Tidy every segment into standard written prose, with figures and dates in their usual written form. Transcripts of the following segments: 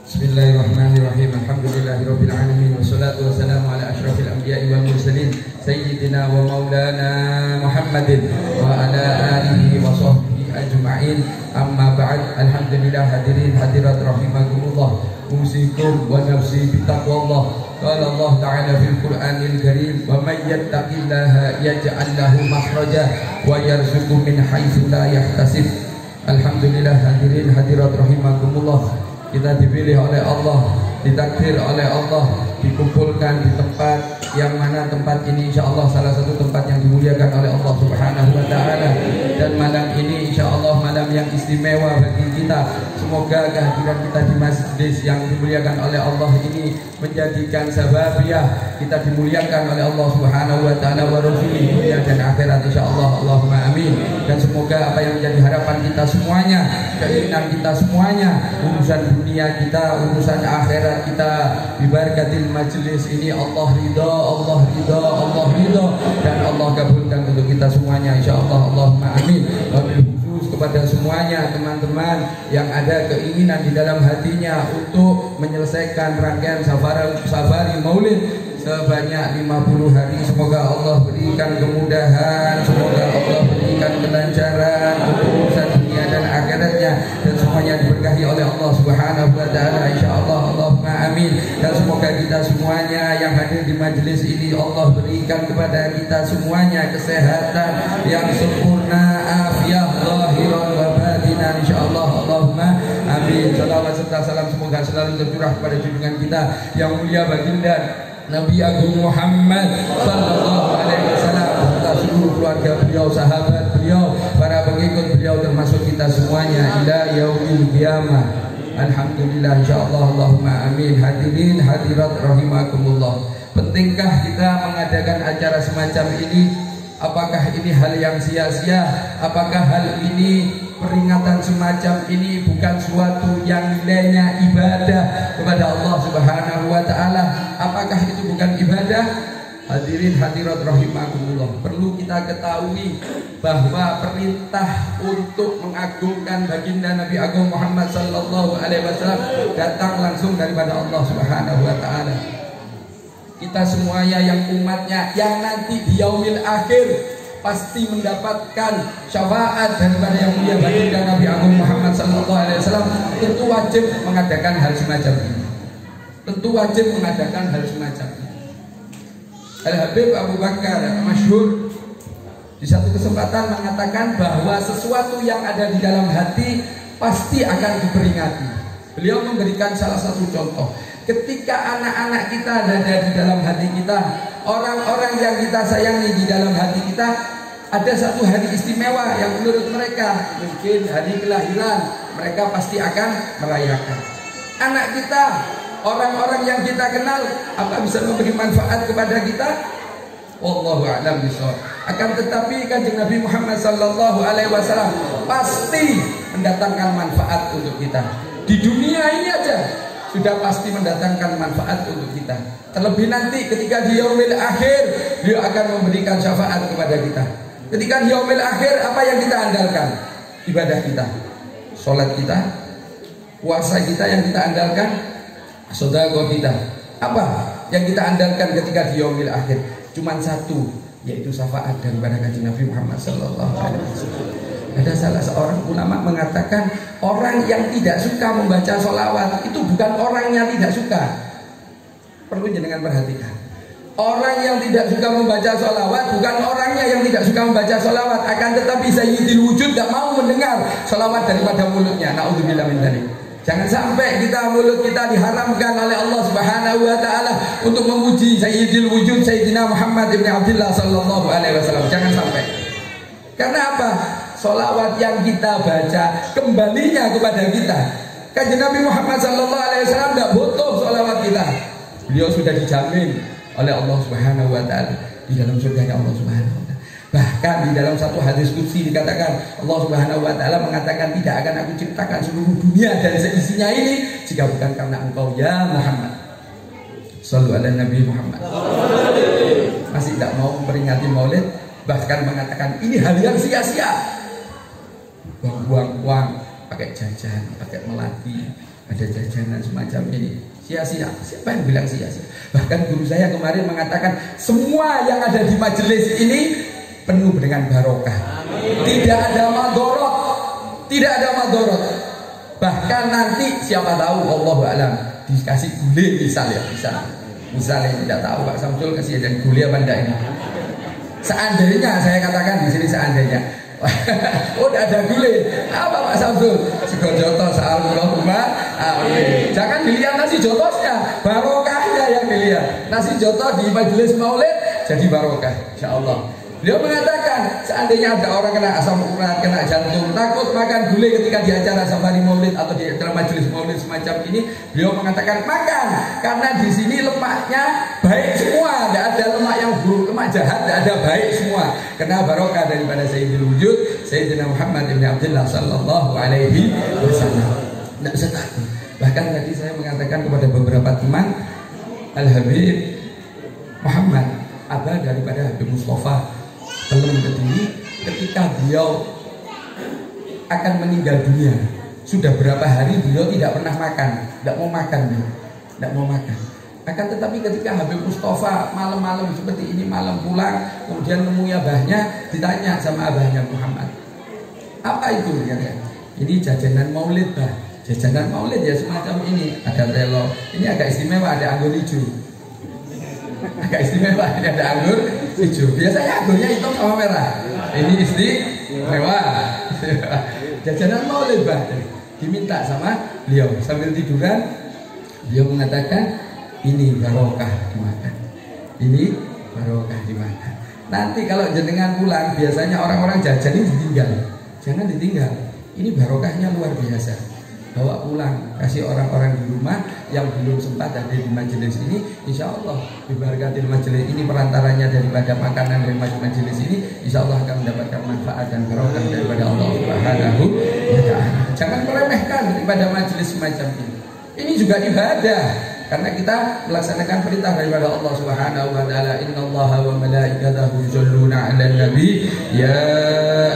Bismillahirrahmanirrahim. Alhamdulillahirabbil alamin wassalatu wassalamu ala asyrafil anbiya'i wal mursalin sayyidina wa maulana Muhammadin wa ala alihi wa sahbihi ajma'in. Amma ba'd. Alhamdulillah, hadirin hadirat rahimakumullah. Usikum wa nafsi bitaqwallah. Qala Allah ta'ala fil Qur'anil Karim, wa may yattaqillaha yaj'al lahu makhraja wa yarzuqhu min haitsu la yahtasib. Alhamdulillah, hadirin hadirat rahimakumullah. Kita dipilih oleh Allah, ditakdir oleh Allah, dikumpulkan di tempat yang mana tempat ini insya Allah salah satu tempat yang dimuliakan oleh Allah Subhanahu wa Ta'ala. Dan malam ini insya Allah malam yang istimewa bagi kita. Semoga kehadiran kita di masjid yang dimuliakan oleh Allah ini menjadikan sababiyah kita dimuliakan oleh Allah Subhanahu wa Ta'ala wa Rasulih dunia dan akhirat insya Allah. Allahumma amin. Dan semoga apa yang menjadi harapan kita semuanya, keinginan kita semuanya, urusan dunia kita, urusan akhirat kita, bibarakatil majlis ini Allah ridha, Allah ridha, Allah ridha, dan Allah kabulkan untuk kita semuanya insyaAllah. Allahumma amin. Wabil khusus kepada semuanya teman-teman yang ada keinginan di dalam hatinya untuk menyelesaikan rangkaian safari maulid sebanyak 50 hari. Semoga Allah berikan kemudahan, semoga Allah berikan kelancaran untuk urusan dunia dan akhiratnya, dan semuanya diberkahi oleh Allah Subhanahu wa Ta'ala insyaallah. Allahumma amin. Dan semoga kita semuanya yang hadir di majelis ini Allah berikan kepada kita semuanya kesehatan yang sempurna, afiah zahiran wa batinan insyaallah. Allahumma amin. Salawat serta salam semoga selalu tercurah kepada junjungan kita yang mulia baginda Nabi Agung Muhammad sallallahu alaihi wasallam serta seluruh keluarga beliau, sahabat beliau, para pengikut beliau, termasuk kita semuanya ila yaumil qiyamah. Alhamdulillah insyaallah. Allahumma amin. Hadirin hadirat rahimakumullah. Pentingkah kita mengadakan acara semacam ini? Apakah ini hal yang sia-sia? Apakah hal ini, peringatan semacam ini bukan suatu yang nilainya ibadah kepada Allah Subhanahu wa Ta'ala? Apakah itu bukan ibadah? Hadirin hadirat rahimakumullah, perlu kita ketahui bahwa perintah untuk mengagungkan baginda Nabi Agung Muhammad sallallahu alaihi wasallam datang langsung daripada Allah Subhanahu wa Ta'ala. Kita semuanya yang umatnya yang nanti di yaumil akhir pasti mendapatkan syafaat daripada yang mulia baginda Nabi Agung Muhammad sallallahu alaihi wasallam, tentu wajib mengadakan hal semacam ini. Tentu wajib mengadakan hal semacam ini. Al-Habib Abu Bakar masyhur di satu kesempatan mengatakan bahwa sesuatu yang ada di dalam hati pasti akan diperingati. Beliau memberikan salah satu contoh. Ketika anak-anak kita ada di dalam hati kita, orang-orang yang kita sayangi di dalam hati kita, ada satu hari istimewa yang menurut mereka mungkin hari kelahiran, mereka pasti akan merayakan. Anak kita, orang-orang yang kita kenal, apa bisa memberi manfaat kepada kita? Wallahu a'lam bishawab. Akan tetapi Kanjeng Nabi Muhammad sallallahu alaihi wasallam pasti mendatangkan manfaat untuk kita. Di dunia ini aja sudah pasti mendatangkan manfaat untuk kita. Terlebih nanti ketika di yaumil akhir, dia akan memberikan syafaat kepada kita. Ketika di yaumil akhir, apa yang kita andalkan? Ibadah kita, sholat kita, puasa kita yang kita andalkan, sedekah kita. Apa yang kita andalkan ketika di yaumil akhir? Cuman satu, yaitu syafaat daripada Kanjeng Nabi Muhammad sallallahu alaihi wasallam. Ada salah seorang ulama mengatakan orang yang tidak suka membaca sholawat itu bukan orang yang tidak suka. Perlu jenengan perhatikan. Orang yang tidak suka membaca sholawat bukan orangnya yang tidak suka membaca sholawat, akan tetapi sayyidil wujud tidak mau mendengar sholawat daripada mulutnya. Na'udzubillah min dzalik. Jangan sampai mulut kita diharamkan oleh Allah Subhanahu wa Ta'ala untuk memuji sayyidil wujud Sayyidina Muhammad ibn Abdullah sallallahu alaihi wasallam. Jangan sampai. Karena apa? Sholawat yang kita baca kembalinya kepada kita. Kanjeng Nabi Muhammad sallallahu alaihi wasallam tidak butuh sholawat kita. Beliau sudah dijamin oleh Allah Subhanahu wa Ta'ala di dalam surganya Allah Subhanahu wa Ta'ala. Bahkan di dalam satu hadis qudsi dikatakan Allah Subhanahu wa Ta'ala mengatakan, tidak akan aku ciptakan seluruh dunia dan seisinya ini jika bukan karena engkau ya Muhammad. Shallu ala Nabi Muhammad. Masih tidak mau memperingati maulid, bahkan mengatakan ini hal yang sia-sia. Buang-buang uang pakai jajan, pakai melati, ada jajanan semacam ini. Sia-sia. Siapa yang bilang sia-sia? Bahkan guru saya kemarin mengatakan semua yang ada di majelis ini penuh dengan barokah. Tidak ada madorot, tidak ada madorot. Bahkan nanti siapa tahu, Allahu a'lam, dikasih gule misalnya, misalnya tidak tahu Pak Samsul kasih ada gule apa enggak ini. Seandainya saya katakan di sini seandainya. Oh, tidak ada gule. Apa Pak Samsul? Sego joto sa'alullah. Amin. Jangan dilihat nasi jotosnya, barokahnya yang dilihat. Nasi joto di majelis maulid jadi barokah, insyaallah. Beliau mengatakan seandainya ada orang kena asam urat, kena jantung, takut makan gulai ketika di acara safari maulid atau di dalam majelis maulid semacam ini, beliau mengatakan makan karena di sini lemaknya baik semua, tidak ada lemak yang buruk, lemak jahat tidak ada, baik semua. Karena barokah daripada Sayyidul Wujud Sayyidina Muhammad bin Abdullah sallallahu alaihi wasallam. Tidak usah takut. Bahkan tadi saya mengatakan kepada beberapa teman, Al-Habib Muhammad, abah daripada Habib Mustafa belum Kediri, ketika beliau akan meninggal dunia, sudah berapa hari beliau tidak pernah makan, tidak mau makan, tidak mau makan. Akan tetapi ketika Habib Mustafa malam-malam seperti ini, malam pulang, kemudian menemui abahnya, ditanya sama abahnya Muhammad, apa itu? Ya, ini jajanan maulid, bah. Jajanan maulid ya semacam ini, ada telo, ini agak istimewa, ada anggur hijau. Agak istimewa, ini ada anggur hijau. Biasanya anggurnya hitam sama merah. Ini istimewa. Jajanan maulid, bah. Diminta sama beliau sambil tiduran, beliau mengatakan ini barokah dimakan. Ini barokah dimakan. Nanti kalau jenengan pulang, biasanya orang-orang jajan ini ditinggal. Jangan ditinggal. Ini barokahnya luar biasa. Bawa pulang, kasih orang-orang di rumah yang belum sempat ada di majelis ini. Insya Allah diberkatin majelis ini, perantaranya daripada makanan dari majelis ini, insya Allah akan mendapatkan manfaat dan barokah daripada Allah Subhanahu wa ta'ala. Jangan meremehkan daripada majelis semacam ini. Ini juga ibadah, karena kita melaksanakan perintah daripada Allah Subhanahu wa ta'ala, innallaha wa malaikatahu yusholluna 'alan nabi ya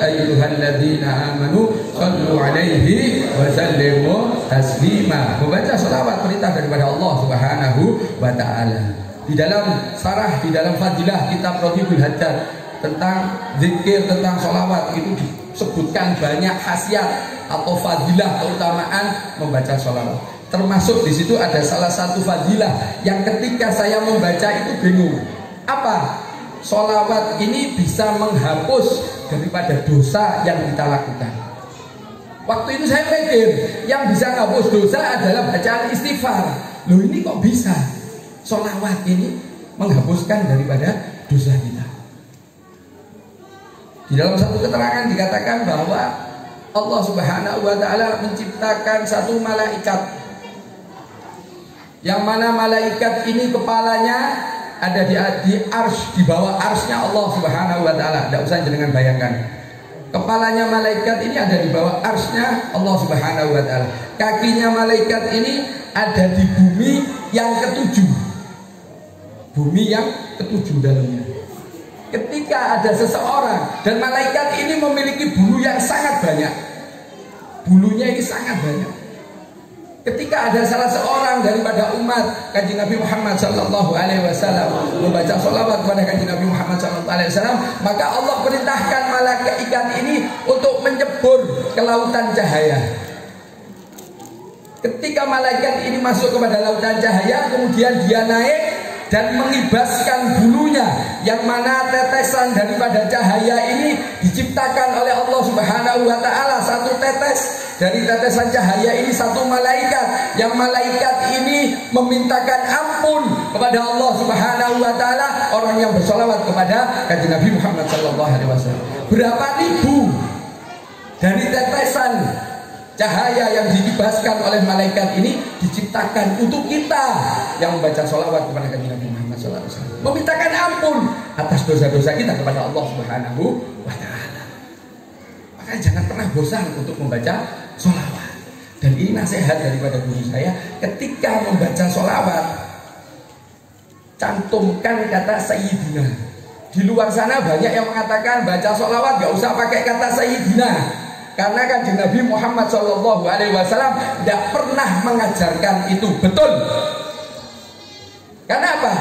ayyuhalladzina amanu shallu 'alaihi wa sallimu taslima. Membaca selawat perintah daripada Allah Subhanahu wa ta'ala. Di dalam sarah, di dalam fadilah kitab Rohibul Hajjat tentang zikir, tentang selawat itu disebutkan banyak khasiat atau fadilah, keutamaan membaca selawat. Termasuk di situ ada salah satu fadilah yang ketika saya membaca itu bingung. Apa? Sholawat ini bisa menghapus daripada dosa yang kita lakukan. Waktu itu saya pikir yang bisa menghapus dosa adalah bacaan istighfar. Loh, ini kok bisa? Sholawat ini menghapuskan daripada dosa kita. Di dalam satu keterangan dikatakan bahwa Allah Subhanahu wa ta'ala menciptakan satu malaikat, yang mana malaikat ini kepalanya ada di arsy, di bawah arsy-nya Allah Subhanahu wa ta'ala. Tidak usah jenengan bayangkan. Kepalanya malaikat ini ada di bawah arsy-nya Allah Subhanahu wa ta'ala. Kakinya malaikat ini ada di bumi yang ketujuh. Bumi yang ketujuh dalamnya. Ketika ada seseorang, dan malaikat ini memiliki bulu yang sangat banyak. Bulunya ini sangat banyak. Ketika ada salah seorang daripada umat Kanjeng Nabi Muhammad sallallahu alaihi wasallam membaca sholawat kepada Kanjeng Nabi Muhammad sallallahu alaihi wasallam, maka Allah perintahkan malaikat ini untuk menyebur ke lautan cahaya. Ketika malaikat ini masuk kepada lautan cahaya, kemudian dia naik dan mengibaskan bulunya, yang mana tetesan daripada cahaya ini diciptakan oleh Allah Subhanahu wa ta'ala. Satu tetes dari tetesan cahaya ini satu malaikat, yang malaikat ini memintakan ampun kepada Allah Subhanahu wa ta'ala orang yang bersolawat kepada Kanjeng Nabi Muhammad sallallahu alaihi wasallam. Berapa ribu dari tetesan cahaya yang diibaskan oleh malaikat ini diciptakan untuk kita yang membaca sholawat kepada Kanjeng Nabi Muhammad SAW, memintakan ampun atas dosa-dosa kita kepada Allah Subhanahu wa ta'ala. Maka jangan pernah bosan untuk membaca sholawat. Dan ini nasihat daripada guru saya, ketika membaca sholawat cantumkan kata Sayyidina. Di luar sana banyak yang mengatakan baca sholawat gak usah pakai kata Sayyidina, Karena Kanjeng Nabi Muhammad Shallallahu Alaihi Wasallam tidak pernah mengajarkan itu, betul. Karena apa?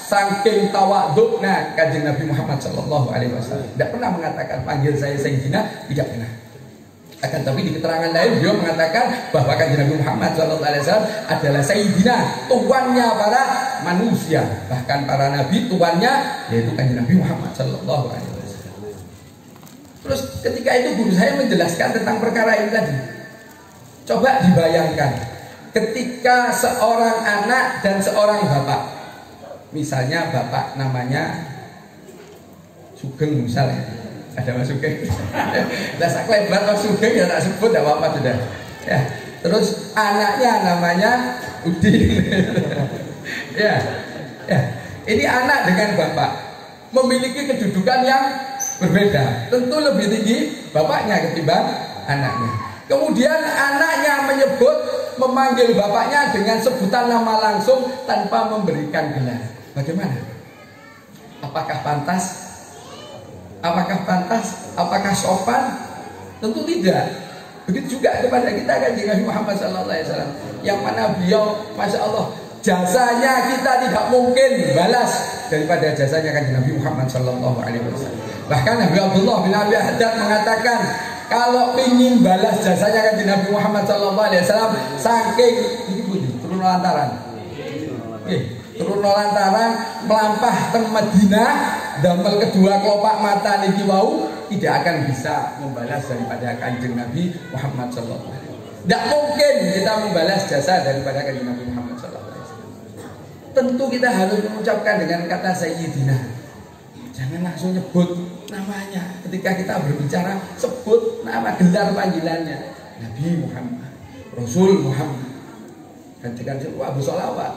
Saking tawaduknya Kanjeng Nabi Muhammad Shallallahu Alaihi Wasallam tidak pernah mengatakan panggil saya Sayyidina, tidak pernah. Akan tapi di keterangan lain beliau mengatakan bahwa Kanjeng Nabi Muhammad Shallallahu Alaihi Wasallam adalah Sayyidina, tuannya para manusia, bahkan para nabi tuannya yaitu Kanjeng Nabi Muhammad Shallallahu Alaihi Wasallam. Terus ketika itu guru saya menjelaskan tentang perkara ini tadi. Coba dibayangkan ketika seorang anak dan seorang bapak, misalnya bapak namanya Sugeng misalnya, ada Mas Sugeng. Lah sak lebar Mas Sugeng ya tak sebut, tidak apa-apa sudah. Ya, terus anaknya namanya Udin. Ya. Ini anak dengan bapak memiliki kedudukan yang berbeda. Tentu lebih tinggi bapaknya ketimbang anaknya. Kemudian anaknya memanggil bapaknya dengan sebutan nama langsung tanpa memberikan gelar. Bagaimana? Apakah pantas? Apakah sopan? Tentu tidak. Begitu juga kepada kita Kanjeng Nabi Muhammad Sallallahu Alaihi Wasallam, yang mana beliau, masya Allah, jasanya kita tidak mungkin balas daripada jasanya Kanjeng Nabi Muhammad Sallallahu Alaihi Wasallam. Bahkan Nabi Abdullah bin Abi Haddad mengatakan, kalau ingin balas jasanya Kanjeng Nabi Muhammad Sallallahu Alaihi Wasallam, saking ini bunyi turun lantaran. Turun lantaran melampah ke Madinah, damel kedua kelopak mata niki wau tidak akan bisa membalas daripada Kanjeng Nabi Muhammad Sallallahu Alaihi Wasallam. Tidak mungkin kita membalas jasa daripada Kanjeng Nabi Muhammad Sallallahu Alaihi Wasallam. Tentu kita harus mengucapkan dengan kata Sayyidina. Jangan langsung nyebut namanya. Ketika kita berbicara, sebut nama gelar panggilannya. Nabi Muhammad, Rasul Muhammad. Gantikan Abu Sholawat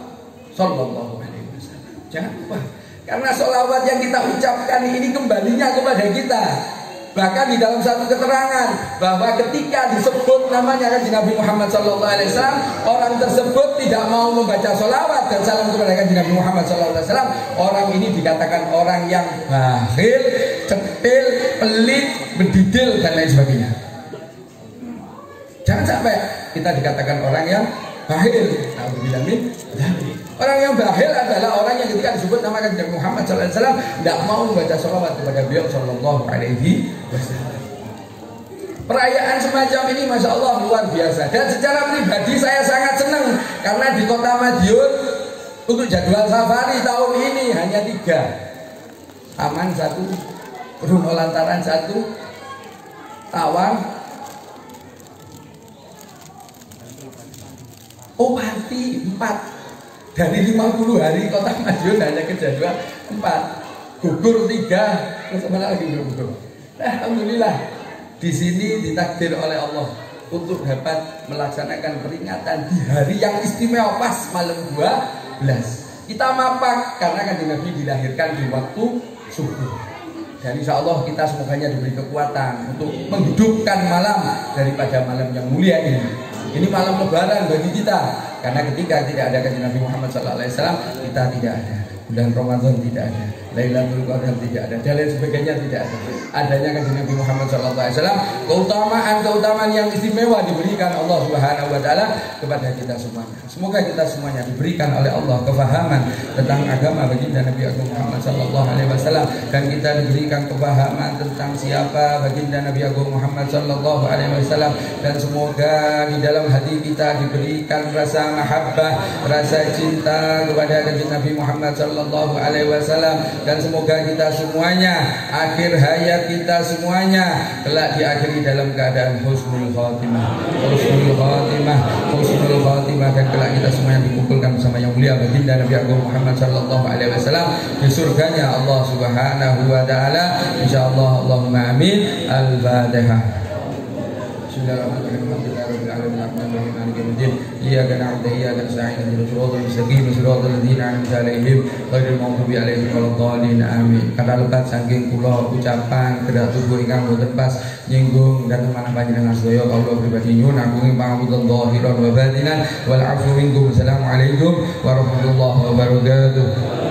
Sallallahu Alaihi Wasallam. Jangan lupa, karena sholawat yang kita ucapkan ini kembalinya kepada kita. Bahkan di dalam satu keterangan bahwa ketika disebut namanya Kanjeng Nabi Muhammad Sallallahu Alaihi Wasallam, orang tersebut tidak mau membaca sholawat dan salam kepada Kanjeng Nabi Muhammad Sallallahu Alaihi Wasallam. Orang ini dikatakan orang yang bakhil, cetil, pelit, berdidil dan lain sebagainya. Jangan sampai kita dikatakan orang yang bakhil. Orang yang bakhil adalah orang yang ketika disebut nama Kanjeng Muhammad Sallallahu Alaihi Wasallam tidak mau membaca sholawat kepada beliau Sallallahu Alaihi Wasallam. Perayaan semacam ini masya Allah luar biasa. Dan secara pribadi saya sangat senang karena di kota Madiun untuk jadwal safari tahun ini hanya 3. Taman 1, Bruno Lantaran 1, Tawang, Pati 4. Dari 50 hari kota Madiun hanya kejadwal 4, gugur 3, terus mana lagi gugur. Alhamdulillah di sini ditakdir oleh Allah untuk dapat melaksanakan peringatan di hari yang istimewa pas malam 12. Kita mapak karena Kanjeng Nabi dilahirkan di waktu subuh. Dan insya Allah kita semoga diberi kekuatan untuk menghidupkan malam daripada malam yang mulia ini. Ini malam lebaran bagi kita. Karena ketika tidak ada Kanjeng Nabi Muhammad Sallallahu Alaihi Wasallam, kita tidak ada. Bulan Ramadan tidak ada, Lailatul Qadar tidak ada, dan lain sebagainya tidak ada. Adanya Kanjeng Nabi Muhammad Sallallahu Alaihi Wasallam, keutamaan yang istimewa diberikan Allah Subhanahu Wa Taala kepada kita semuanya. Semoga kita semuanya diberikan oleh Allah kefahaman tentang agama baginda Nabi Agung Muhammad Sallallahu Alaihi Wasallam, dan kita diberikan kefahaman tentang siapa baginda Nabi Agung Muhammad Sallallahu Alaihi Wasallam, dan semoga di dalam hati kita diberikan rasa mahabbah, rasa cinta kepada Kanjeng Nabi Muhammad Sallallahu Alaihi Wasallam, dan semoga kita semuanya akhir hayat kita semuanya kelak diakhiri dalam keadaan husnul khatimah, dan kelak kita semuanya dikumpulkan bersama yang mulia baginda Nabi Agung Muhammad Sallallahu Alaihi Wasallam di surganya Allah Subhanahu Wa Taala. Insyaallah, Allahumma amin. Al-Fatihah. Iyyaka na'budu wa iyyaka nasta'in ihdinas siratal mustaqim siratal ladzina an'amta 'alaihim ghairil maghdubi 'alaihim waladdallin amin. Kada lekat saking kula ucapan gerak tubuh ingkang boten pas nyinggung dhateng manah panjenengan sedaya kawula pribadi nyuwun agung pangapunten dhahiran wa batinan wal 'afwu minkum. Assalamualaikum warahmatullahi wabarakatuh.